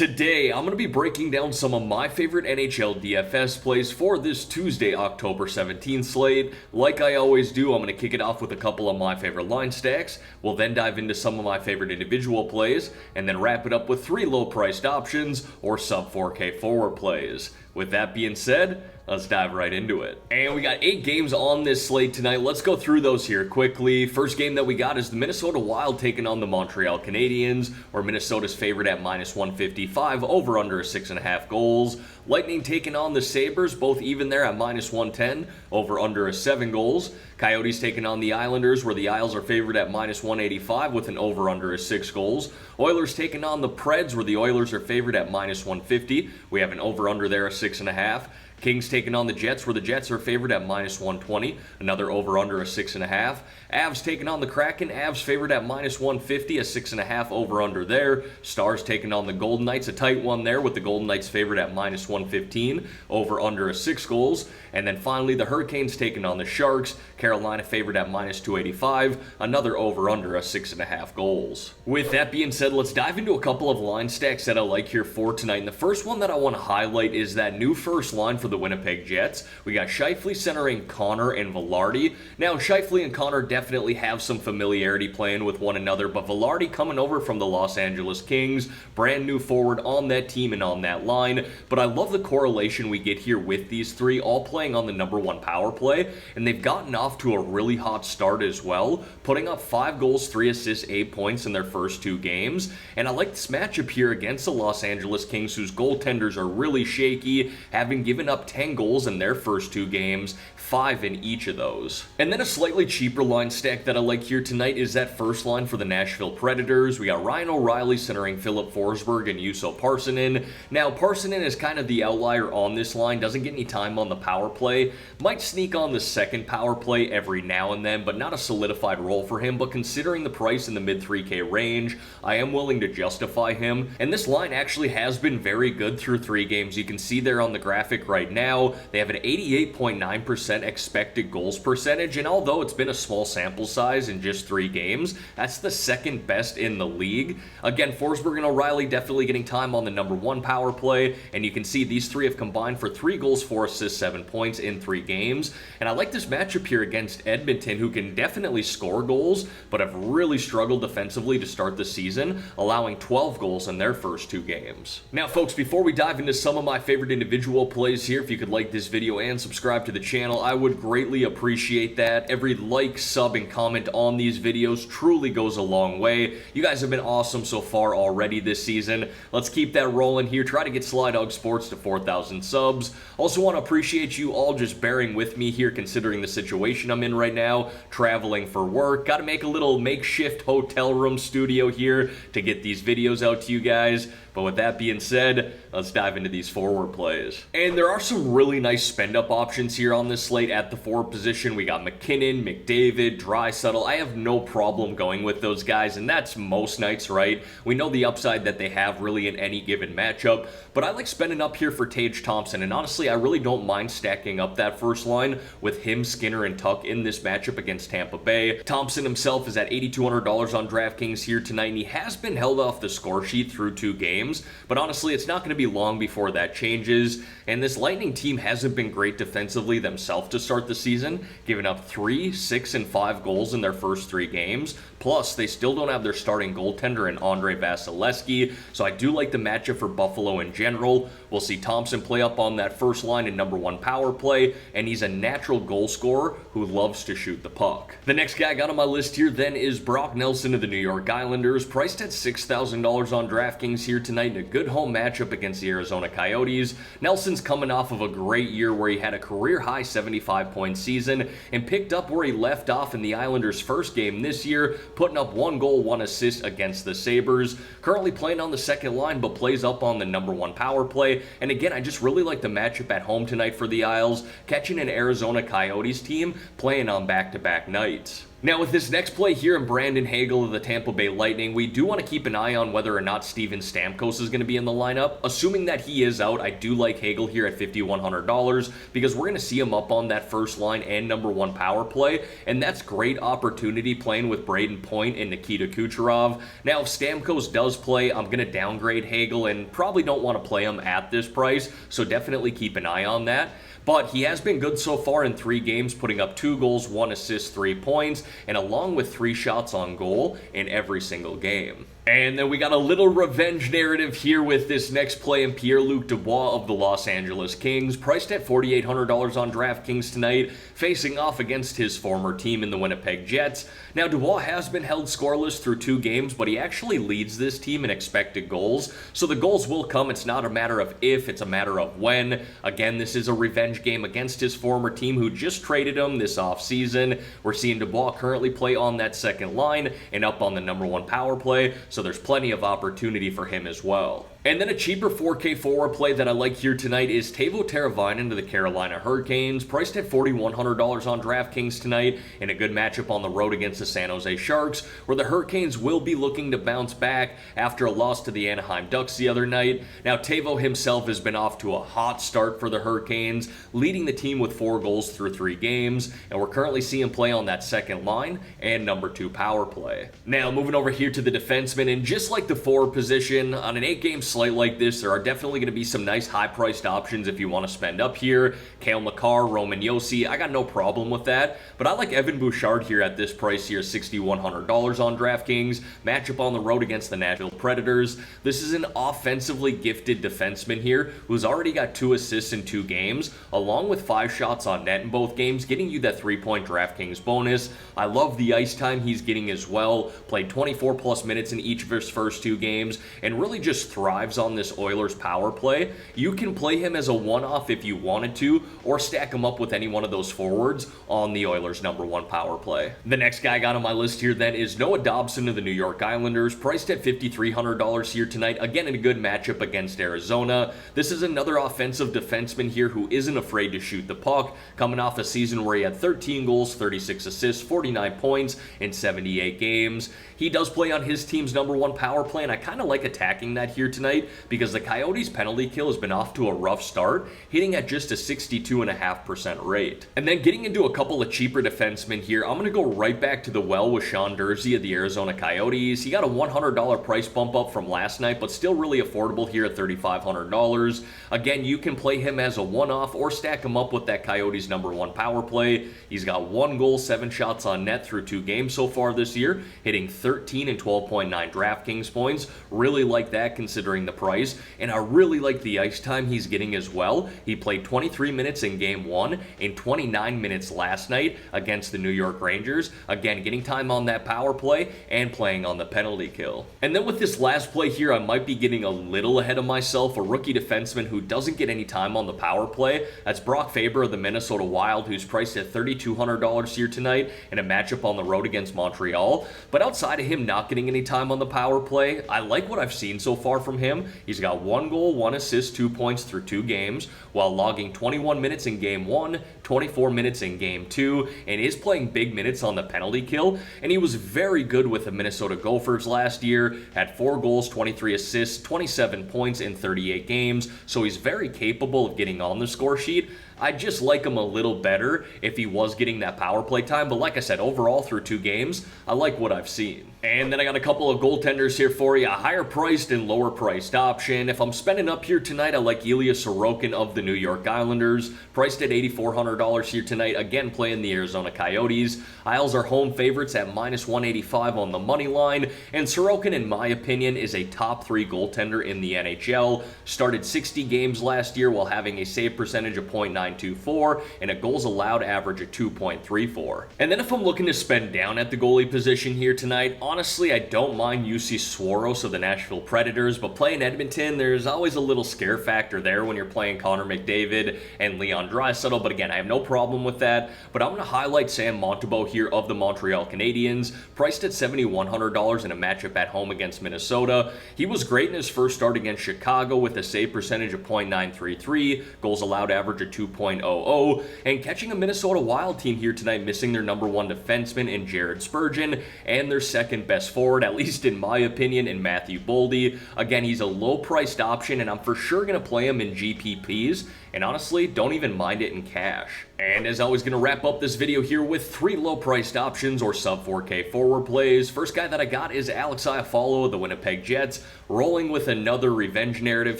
Today, I'm going to be breaking down some of my favorite NHL DFS plays for this Tuesday, October 17th slate. Like I always do, I'm going to kick it off with a couple of my favorite line stacks. We'll then dive into some of my favorite individual plays, and then wrap it up with 3 low-priced options or sub-4K forward plays. With that being said, let's dive right into it. And we got 8 games on this slate tonight. Let's go through those here quickly. First game that we got is the Minnesota Wild taking on the Montreal Canadiens, where Minnesota's favored at -155, over under 6.5 goals. Lightning taking on the Sabres, both even there at -110, over under 7 goals. Coyotes taking on the Islanders, where the Isles are favored at -185 with an over under 6 goals. Oilers taking on the Preds, where the Oilers are favored at -150. We have an over under there of 6.5. Kings taking on the Jets, where the Jets are favored at -120, another over-under of 6.5. Avs taking on the Kraken, Avs favored at -150, a 6.5 over-under there. Stars taking on the Golden Knights, a tight one there with the Golden Knights favored at -115, over-under of 6 goals. And then finally, the Hurricanes taking on the Sharks, Carolina favored at -285, another over-under of 6.5 goals. With that being said, let's dive into a couple of line stacks that I like here for tonight. And the first one that I want to highlight is that new first line for the Winnipeg Jets. We got Scheifele centering Connor and Velarde. Now, Scheifele and Connor definitely have some familiarity playing with one another, but Velarde coming over from the Los Angeles Kings, brand new forward on that team and on that line. But I love the correlation we get here with these three, all playing on the #1 power play, and they've gotten off to a really hot start as well, putting up 5 goals, 3 assists, 8 points in their first 2 games. And I like this matchup here against the Los Angeles Kings, whose goaltenders are really shaky, having given up 10 goals in their first 2 games, 5 in each of those. And then a slightly cheaper line stack that I like here tonight is that first line for the Nashville Predators. We got Ryan O'Reilly centering Philip Forsberg and Juuso Parssinen. Now, Parssinen is kind of the outlier on this line, doesn't get any time on the power play, might sneak on the second power play every now and then, but not a solidified role for him. But considering the price in the mid 3K range, I am willing to justify him. And this line actually has been very good through 3 games. You can see there on the graphic right now, they have an 88.9% expected goals percentage, and although it's been a small sample size in just 3 games, that's the second best in the league. Again, Forsberg and O'Reilly definitely getting time on the #1 power play, and you can see these 3 have combined for 3 goals, 4 assists, 7 points in 3 games. And I like this matchup here against Edmonton, who can definitely score goals, but have really struggled defensively to start the season, allowing 12 goals in their first 2 games. Now, folks, before we dive into some of my favorite individual plays here, if you could like this video and subscribe to the channel, I would greatly appreciate that. Every like, sub, and comment on these videos truly goes a long way. You guys have been awesome so far already this season. Let's keep that rolling here. Try to get GriffDogg Sports to 4,000 subs. Also want to appreciate you all just bearing with me here, considering the situation I'm in right now, traveling for work. Got to make a little makeshift hotel room studio here to get these videos out to you guys. But with that being said, let's dive into these forward plays. And there are some really nice spend-up options here on this slate at the forward position. We got McKinnon, McDavid, Draisaitl. I have no problem going with those guys, and that's most nights, right? We know the upside that they have really in any given matchup, but I like spending up here for Tage Thompson, and honestly, I really don't mind stacking up that first line with him, Skinner, and Tuck in this matchup against Tampa Bay. Thompson himself is at $8,200 on DraftKings here tonight, and he has been held off the score sheet through 2 games. But honestly, it's not going to be long before that changes, and this Lightning team hasn't been great defensively themselves to start the season, giving up 3, 6, and 5 goals in their first 3 games. Plus, they still don't have their starting goaltender in Andrei Vasilevskiy, so I do like the matchup for Buffalo in general. We'll see Thompson play up on that first line in #1 power play, and he's a natural goal scorer who loves to shoot the puck. The next guy I got on my list here then is Brock Nelson of the New York Islanders, priced at $6,000 on DraftKings here tonight in a good home matchup against the Arizona Coyotes. Nelson's coming off of a great year where he had a career-high 75-point season and picked up where he left off in the Islanders' first game this year, putting up 1 goal, 1 assist against the Sabres. Currently playing on the second line, but plays up on the #1 power play. And again, I just really like the matchup at home tonight for the Isles, catching an Arizona Coyotes team playing on back-to-back nights. Now with this next play here in Brandon Hagel of the Tampa Bay Lightning, we do want to keep an eye on whether or not Steven Stamkos is going to be in the lineup. Assuming that he is out, I do like Hagel here at $5,100 because we're going to see him up on that first line and number one power play, and that's great opportunity playing with Braden Point and Nikita Kucherov. Now if Stamkos does play, I'm going to downgrade Hagel and probably don't want to play him at this price, so definitely keep an eye on that. But he has been good so far in 3 games, putting up 2 goals, 1 assist, 3 points, and along with 3 shots on goal in every single game. And then we got a little revenge narrative here with this next play in Pierre-Luc Dubois of the Los Angeles Kings, priced at $4,800 on DraftKings tonight, facing off against his former team in the Winnipeg Jets. Now, Dubois has been held scoreless through 2 games, but he actually leads this team in expected goals, so the goals will come. It's not a matter of if, it's a matter of when. Again, this is a revenge game against his former team who just traded him this offseason. We're seeing Dubois currently play on that second line and up on the number 1 power play, so there's plenty of opportunity for him as well. And then a cheaper 4K forward play that I like here tonight is Teuvo Teravainen to the Carolina Hurricanes, priced at $4,100 on DraftKings tonight, in a good matchup on the road against the San Jose Sharks, where the Hurricanes will be looking to bounce back after a loss to the Anaheim Ducks the other night. Now, Teuvo himself has been off to a hot start for the Hurricanes, leading the team with 4 goals through 3 games, and we're currently seeing him play on that second line and number 2 power play. Now, moving over here to the defensemen, and just like the forward position, on an 8-game slate like this, there are definitely going to be some nice high-priced options if you want to spend up here. Cale Makar, Roman Josi, I got no problem with that, but I like Evan Bouchard here at this price here, $6,100 on DraftKings. Matchup on the road against the Nashville Predators. This is an offensively gifted defenseman here who's already got 2 assists in 2 games, along with 5 shots on net in both games, getting you that 3-point DraftKings bonus. I love the ice time he's getting as well. Played 24 plus minutes in each of his first 2 games, and really just thrives on this Oilers power play. You can play him as a one-off if you wanted to, or stack him up with any one of those forwards on the Oilers number 1 power play. The next guy I got on my list here then is Noah Dobson of the New York Islanders, priced at $5,300 here tonight, again in a good matchup against Arizona. This is another offensive defenseman here who isn't afraid to shoot the puck, coming off a season where he had 13 goals, 36 assists, 49 points in 78 games. He does play on his team's number 1 power play, and I kind of like attacking that here tonight because the Coyotes' penalty kill has been off to a rough start, hitting at just a 62.5% rate. And then getting into a couple of cheaper defensemen here, I'm going to go right back to the well with Sean Durzi of the Arizona Coyotes. He got a $100 price bump up from last night, but still really affordable here at $3,500. Again, you can play him as a one-off or stack him up with that Coyotes number 1 power play. He's got 1 goal, 7 shots on net through 2 games so far this year, hitting 13 and 12.9 DraftKings points. Really like that considering the price, and I really like the ice time he's getting as well. He played 23 minutes in game 1 and 29 minutes last night against the New York Rangers. Again, getting time on that power play and playing on the penalty kill. And then with this last play here, I might be getting a little ahead of myself. A rookie defenseman who doesn't get any time on the power play. That's Brock Faber of the Minnesota Wild, who's priced at $3,200 here tonight in a matchup on the road against Montreal. But outside of him not getting any time on the power play, I like what I've seen so far from him. He's got 1 goal, 1 assist, 2 points through 2 games, while logging 21 minutes in game 1, 24 minutes in game 2, and is playing big minutes on the penalty kill. And he was very good with the Minnesota Gophers last year, had 4 goals, 23 assists, 27 points in 38 games, so he's very capable of getting on the score sheet. I just like him a little better if he was getting that power play time, but like I said, overall through 2 games, I like what I've seen. And then I got a couple of goaltenders here for you, a higher priced and lower priced option. If I'm spending up here tonight, I like Ilya Sorokin of the New York Islanders, priced at $8,400 here tonight, again playing the Arizona Coyotes. Isles are home favorites at -185 on the money line, and Sorokin, in my opinion, is a top 3 goaltender in the NHL. Started 60 games last year while having a save percentage of .924 and a goals allowed average of 2.34. And then if I'm looking to spend down at the goalie position here tonight, honestly, I don't mind UC Swaros of the Nashville Predators, but playing Edmonton, there's always a little scare factor there when you're playing Connor McDavid and Leon Draisaitl, but again, I have no problem with that. But I'm going to highlight Sam Montembeault here of the Montreal Canadiens, priced at $7,100 in a matchup at home against Minnesota. He was great in his first start against Chicago with a save percentage of .933, goals allowed average of 2.0, 2.00, and catching a Minnesota Wild team here tonight, missing their number 1 defenseman in Jared Spurgeon, and their second best forward, at least in my opinion, in Matthew Boldy. Again, he's a low-priced option, and I'm for sure going to play him in GPPs, and honestly, don't even mind it in cash. And as always, going to wrap up this video here with 3 low-priced options or sub-4K forward plays. First guy that I got is Alex Iafallo of the Winnipeg Jets, rolling with another revenge narrative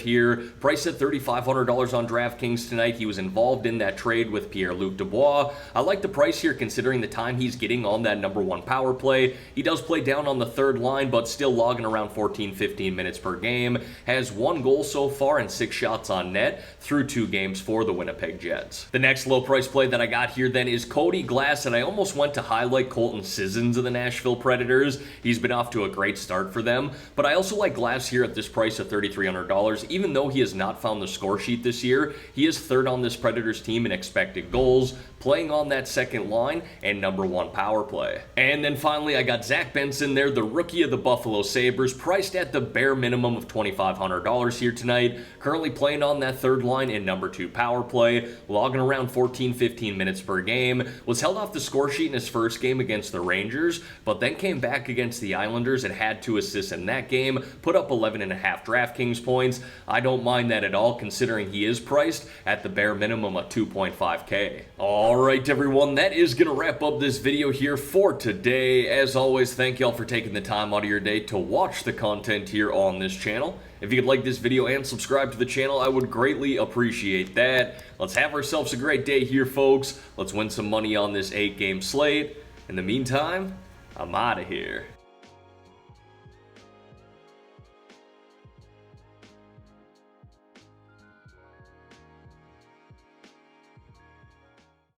here. Priced at $3,500 on DraftKings tonight. He was involved in that trade with Pierre-Luc Dubois. I like the price here considering the time he's getting on that number 1 power play. He does play down on the third line, but still logging around 14-15 minutes per game. Has 1 goal so far and 6 shots on net through 2 games for the Winnipeg Jets. The next low-price play that I got here then is Cody Glass, and I almost went to highlight Colton Sissons of the Nashville Predators. He's been off to a great start for them, but I also like Glass here at this price of $3,300. Even though he has not found the score sheet this year, he is third on this Predators team in expected goals, playing on that second line and number 1 power play. And then finally, I got Zach Benson there, the rookie of the Buffalo Sabres, priced at the bare minimum of $2,500 here tonight. Currently playing on that third line in number 2 power play, logging around 14-15 minutes per game. Was held off the score sheet in his first game against the Rangers, but then came back against the Islanders and had 2 assists in that game, put up 11.5 DraftKings points. I don't mind that at all considering he is priced at the bare minimum of 2.5K. Alright everyone, that is going to wrap up this video here for today. As always, thank y'all for taking the time out of your day to watch the content here on this channel. If you could like this video and subscribe to the channel, I would greatly appreciate that. Let's have ourselves a great day here, folks. Let's win some money on this 8-game slate. In the meantime, I'm out of here.